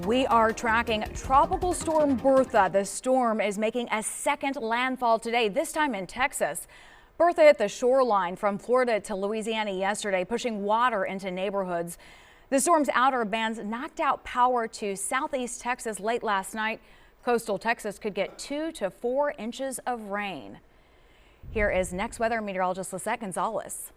We are tracking Tropical Storm Bertha. The storm is making a second landfall today, this time in Texas. Bertha hit the shoreline from Florida to Louisiana yesterday, pushing water into neighborhoods. The storm's outer bands knocked out power to southeast Texas late last night. Coastal Texas could get 2 to 4 inches of rain. Here is next weather meteorologist Lisette Gonzalez.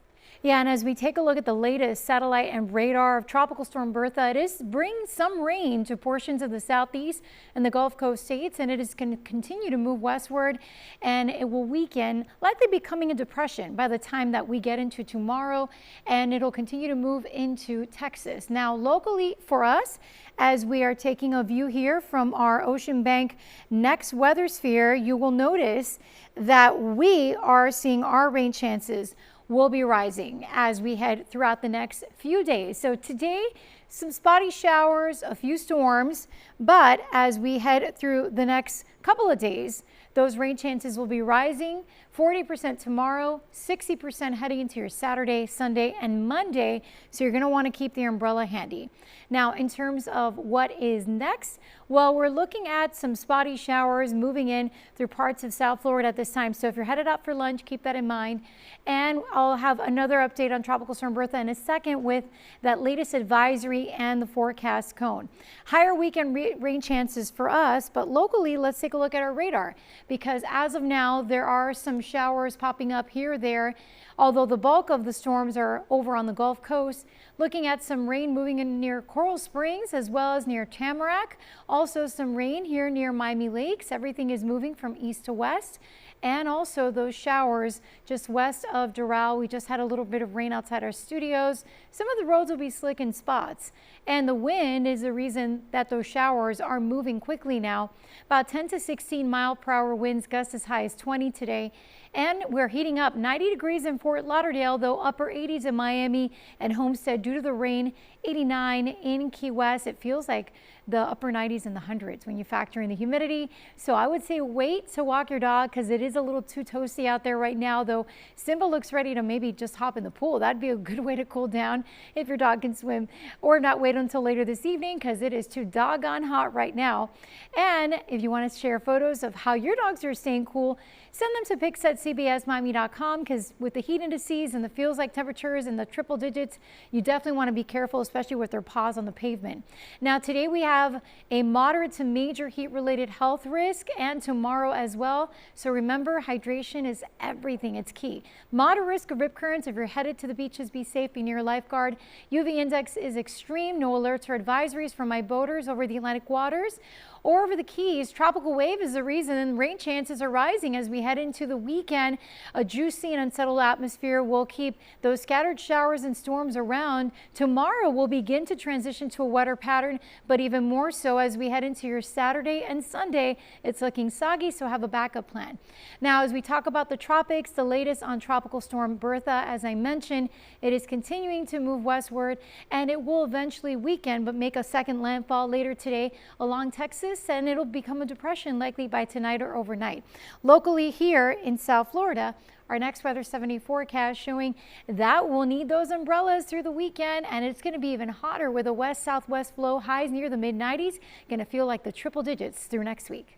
Yeah, and as we take a look at the latest satellite and radar of Tropical Storm Bertha, it is bringing some rain to portions of the southeast and the Gulf Coast states, and it is going to continue to move westward, and it will weaken, likely becoming a depression by the time that we get into tomorrow, and it'll continue to move into Texas. Now, locally for us, as we are taking a view here from our Ocean Bank next weather sphere, you will notice that we are seeing our rain chances will be rising as we head throughout the next few days. So today, some spotty showers, a few storms, but as we head through the next couple of days, those rain chances will be rising. 40% tomorrow, 60% heading into your Saturday, Sunday, and Monday. So you're going to want to keep the umbrella handy. Now, in terms of what is next, well, we're looking at some spotty showers moving in through parts of South Florida at this time. So if you're headed out for lunch, keep that in mind. And I'll have another update on Tropical Storm Bertha in a second with that latest advisory and the forecast cone. Higher weekend rain chances for us, but locally, let's take a look at our radar, because as of now, there are some showers popping up here or there, although the bulk of the storms are over on the Gulf Coast. Looking at some rain moving in near Coral Springs as well as near Tamarack. Also some rain here near Miami Lakes. Everything is moving from east to west. And also those showers just west of Doral. We just had a little bit of rain outside our studios. Some of the roads will be slick in spots. And the wind is the reason that those showers are moving quickly now. About 10 to 16 mile-per-hour winds, gusts as high as 20 today. And we're heating up. 90 degrees in Fort Lauderdale, though upper 80s in Miami and Homestead due to the rain. 89 in Key West. It feels like the upper 90s and the hundreds when you factor in the humidity. So I would say wait to walk your dog because it is a little too toasty out there right now, though Simba looks ready to maybe just hop in the pool. That'd be a good way to cool down if your dog can swim, or not wait until later this evening because it is too doggone hot right now. And if you want to share photos of how your dogs are staying cool, send them to pics@cbsmiami.com, because with the heat indices and the feels like temperatures and the triple digits, you definitely want to be careful, especially with their paws on the pavement. Now today we have a moderate to major heat related health risk, and tomorrow as well. So remember, hydration is everything. It's key. Moderate risk of rip currents. If you're headed to the beaches, be safe, be near a lifeguard. UV index is extreme. No alerts or advisories for my boaters over the Atlantic waters or over the Keys. Tropical wave is the reason rain chances are rising as we head into the weekend. A juicy and unsettled atmosphere will keep those scattered showers and storms around. Tomorrow will begin to transition to a wetter pattern, but even more so as we head into your Saturday and Sunday. It's looking soggy, so have a backup plan. Now, as we talk about the tropics, the latest on Tropical Storm Bertha, as I mentioned, it is continuing to move westward, and it will eventually weaken but make a second landfall later today along Texas, and it'll become a depression likely by tonight or overnight. Locally here in South Florida, our next weather 70 forecast showing that we'll need those umbrellas through the weekend, and it's going to be even hotter with a west-southwest flow, highs near the mid-90s. Going to feel like the triple digits through next week.